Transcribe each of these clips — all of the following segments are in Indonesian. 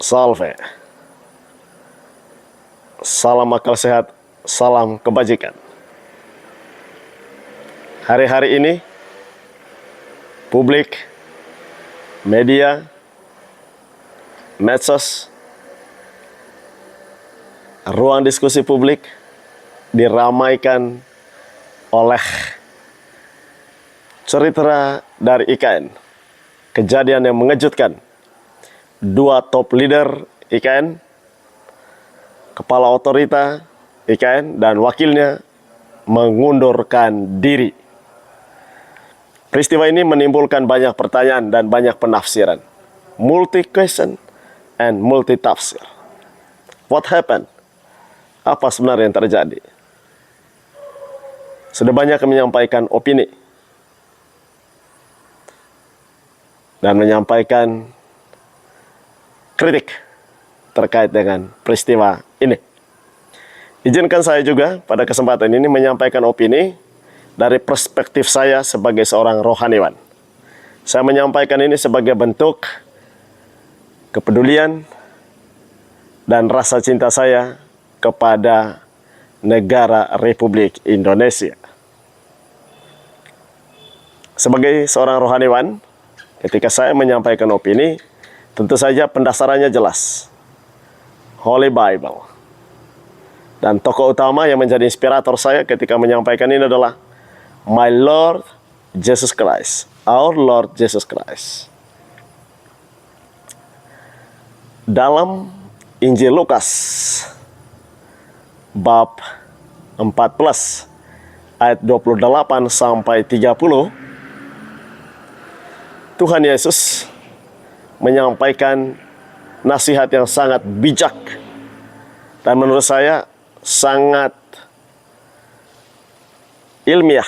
Salve. Salam akal sehat, salam kebajikan. Hari-hari ini, publik, media, medsos, ruang diskusi publik diramaikan oleh cerita dari IKN. Kejadian yang mengejutkan. Dua top leader IKN, kepala otorita IKN dan wakilnya mengundurkan diri. Peristiwa ini menimbulkan banyak pertanyaan dan banyak penafsiran. Multi question and multi tafsir. What happened? Apa sebenarnya yang terjadi? Sudah banyak yang menyampaikan opini dan menyampaikan kritik terkait dengan peristiwa ini. Izinkan saya juga pada kesempatan ini menyampaikan opini dari perspektif saya sebagai seorang rohaniwan. Saya menyampaikan ini sebagai bentuk kepedulian dan rasa cinta saya kepada negara Republik Indonesia. Sebagai seorang rohaniwan, ketika saya menyampaikan opini, tentu saja pendasarannya jelas. Holy Bible. Dan tokoh utama yang menjadi inspirator saya ketika menyampaikan ini adalah My Lord Jesus Christ. Our Lord Jesus Christ. Dalam Injil Lukas bab 14 ayat 28 sampai 30, Tuhan Yesus menyampaikan nasihat yang sangat bijak dan menurut saya sangat ilmiah.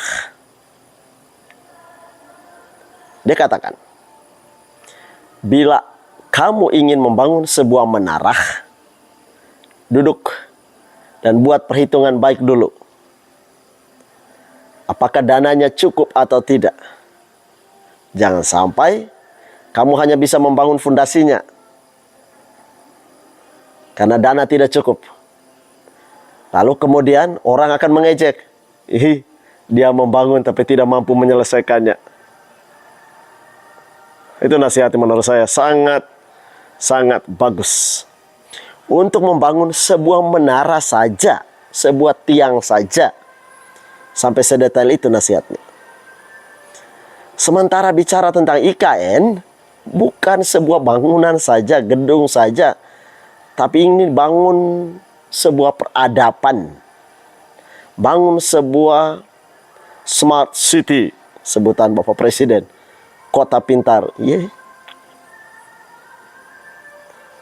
Dia katakan, bila kamu ingin membangun sebuah menara, duduk dan buat perhitungan baik dulu. Apakah dananya cukup atau tidak? Jangan sampai kamu hanya bisa membangun fondasinya karena dana tidak cukup. Lalu kemudian orang akan mengejek. Dia membangun tapi tidak mampu menyelesaikannya. Itu nasihat menurut saya sangat bagus. Untuk membangun sebuah menara saja, sebuah tiang saja. Sampai sedetail itu nasihatnya. Sementara bicara tentang IKN, bukan sebuah bangunan saja, gedung saja. Tapi ini bangun sebuah peradaban. Bangun sebuah smart city, sebutan Bapak Presiden. Kota pintar.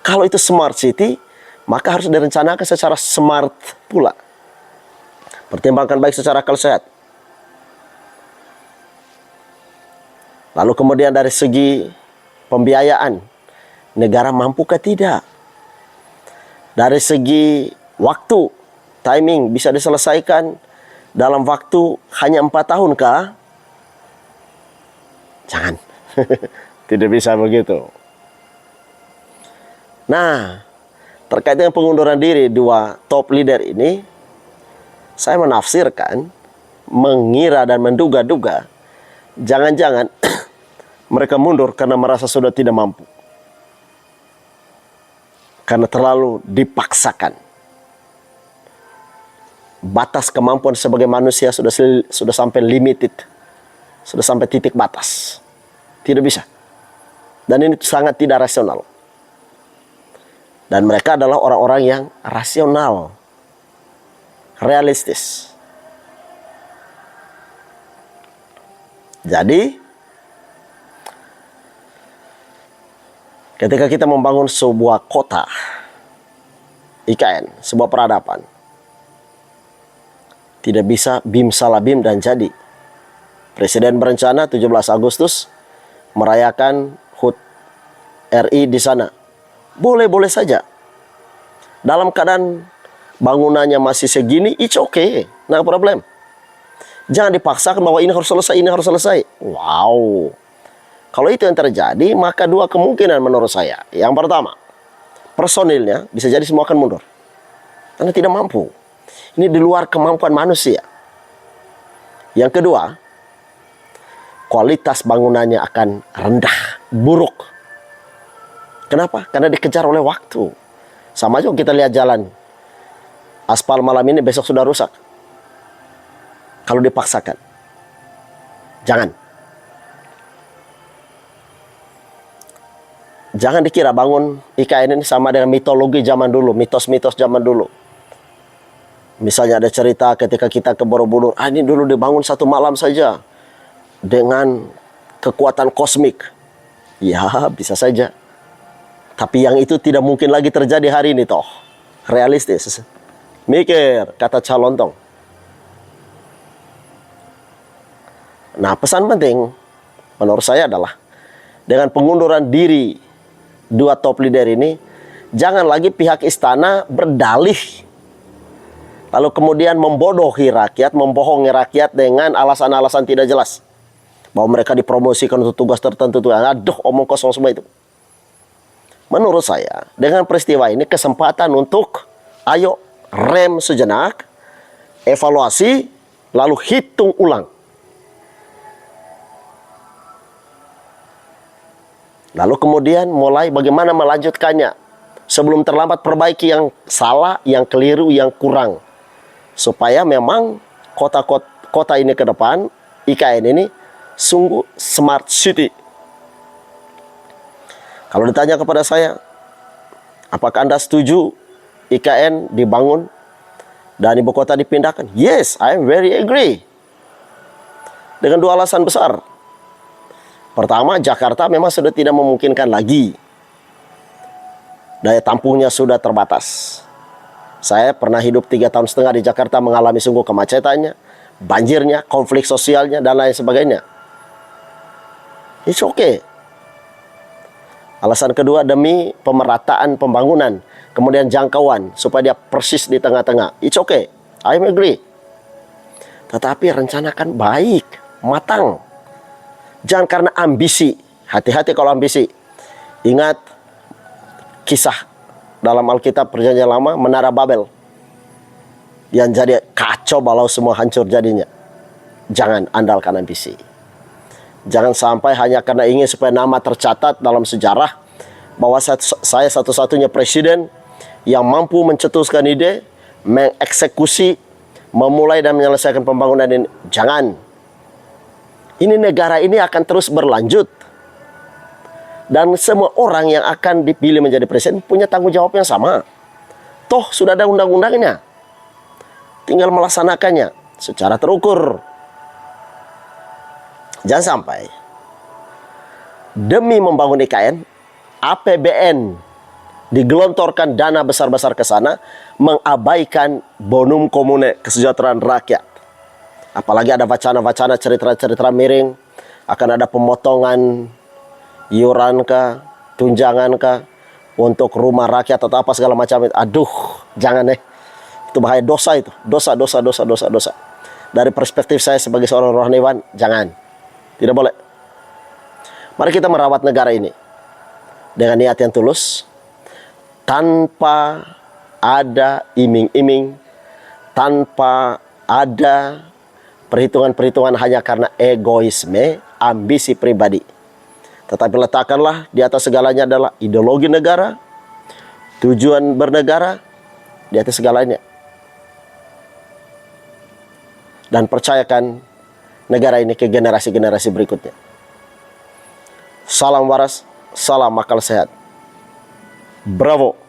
Kalau itu smart city, maka harus direncanakan secara smart pula. Pertimbangkan baik secara akal sehat. Lalu kemudian dari segi pembiayaan, negara mampukah tidak? Dari segi waktu, timing bisa diselesaikan dalam waktu hanya 4 tahun kah? Jangan. Tidak bisa begitu. Nah, terkait dengan pengunduran diri dua top leader ini, saya menafsirkan, mengira dan menduga-duga, jangan-jangan mereka mundur karena merasa sudah tidak mampu. Karena terlalu dipaksakan. Batas kemampuan sebagai manusia sudah sampai limited. Sudah sampai titik batas. Tidak bisa. Dan ini sangat tidak rasional. Dan mereka adalah orang-orang yang rasional. Realistis. Jadi, ketika kita membangun sebuah kota, IKN, sebuah peradaban, tidak bisa bim salah bim dan jadi. Presiden berencana 17 Agustus merayakan HUT RI di sana. Boleh-boleh saja. Dalam keadaan bangunannya masih segini, it's okay. No problem. Jangan dipaksakan bahwa ini harus selesai, ini harus selesai. Wow. Kalau itu yang terjadi, maka dua kemungkinan menurut saya. Yang pertama, personilnya, bisa jadi semua akan mundur. Karena tidak mampu. Ini di luar kemampuan manusia. Yang kedua, kualitas bangunannya akan rendah, buruk. Kenapa? Karena dikejar oleh waktu. Sama juga kita lihat jalan. Aspal malam ini, besok sudah rusak. Kalau dipaksakan. Jangan. Jangan dikira bangun IKN ini sama dengan mitologi zaman dulu, mitos-mitos zaman dulu. Misalnya ada cerita ketika kita ke Borobudur, ini dulu dibangun satu malam saja dengan kekuatan kosmik. Ya, bisa saja. Tapi yang itu tidak mungkin lagi terjadi hari ini toh. Realistis. Mikir, kata Calontong. Nah, pesan penting menurut saya adalah dengan pengunduran diri dua top leader ini, jangan lagi pihak istana berdalih lalu kemudian membodohi rakyat, membohongi rakyat dengan alasan-alasan tidak jelas. Bahwa mereka dipromosikan untuk tugas tertentu. Aduh, omong kosong semua itu. Menurut saya, dengan peristiwa ini kesempatan untuk ayo rem sejenak, evaluasi, lalu hitung ulang. Lalu kemudian mulai bagaimana melanjutkannya. Sebelum terlambat perbaiki yang salah, yang keliru, yang kurang. Supaya memang kota ini ke depan, IKN ini sungguh smart city. Kalau ditanya kepada saya, apakah Anda setuju IKN dibangun dan ibu kota dipindahkan? Yes, I am very agree. Dengan dua alasan besar. Pertama, Jakarta memang sudah tidak memungkinkan lagi. Daya tampungnya sudah terbatas. Saya pernah hidup 3,5 tahun di Jakarta, mengalami sungguh kemacetannya, banjirnya, konflik sosialnya, dan lain sebagainya. It's okay. Alasan kedua, demi pemerataan pembangunan, kemudian jangkauan, supaya dia persis di tengah-tengah. It's okay, I agree. Tetapi rencanakan baik, matang. Jangan karena ambisi. Hati-hati kalau ambisi. Ingat kisah dalam Alkitab Perjanjian Lama, Menara Babel. Yang jadi kacau balau, semua hancur jadinya. Jangan andalkan ambisi. Jangan sampai hanya karena ingin supaya nama tercatat dalam sejarah bahwa saya satu-satunya presiden yang mampu mencetuskan ide, mengeksekusi, memulai dan menyelesaikan pembangunan ini. Jangan. Ini negara ini akan terus berlanjut. Dan semua orang yang akan dipilih menjadi presiden punya tanggung jawab yang sama. Toh sudah ada undang-undangnya. Tinggal melaksanakannya secara terukur. Jangan sampai demi membangun IKN, APBN digelontorkan dana besar-besar ke sana, mengabaikan bonum komune, kesejahteraan rakyat. Apalagi ada wacana-wacana, cerita-cerita miring, akan ada pemotongan iuran kah, tunjangan kah, untuk rumah rakyat atau apa segala macam itu. Aduh, jangan deh. Itu bahaya, dosa itu. Dosa. Dari perspektif saya sebagai seorang rohaniwan, jangan. Tidak boleh. Mari kita merawat negara ini dengan niat yang tulus, tanpa ada iming-iming, tanpa ada perhitungan-perhitungan hanya karena egoisme, ambisi pribadi. Tetapi letakkanlah di atas segalanya adalah ideologi negara, tujuan bernegara, di atas segalanya. Dan percayakan negara ini ke generasi-generasi berikutnya. Salam waras, salam akal sehat. Bravo.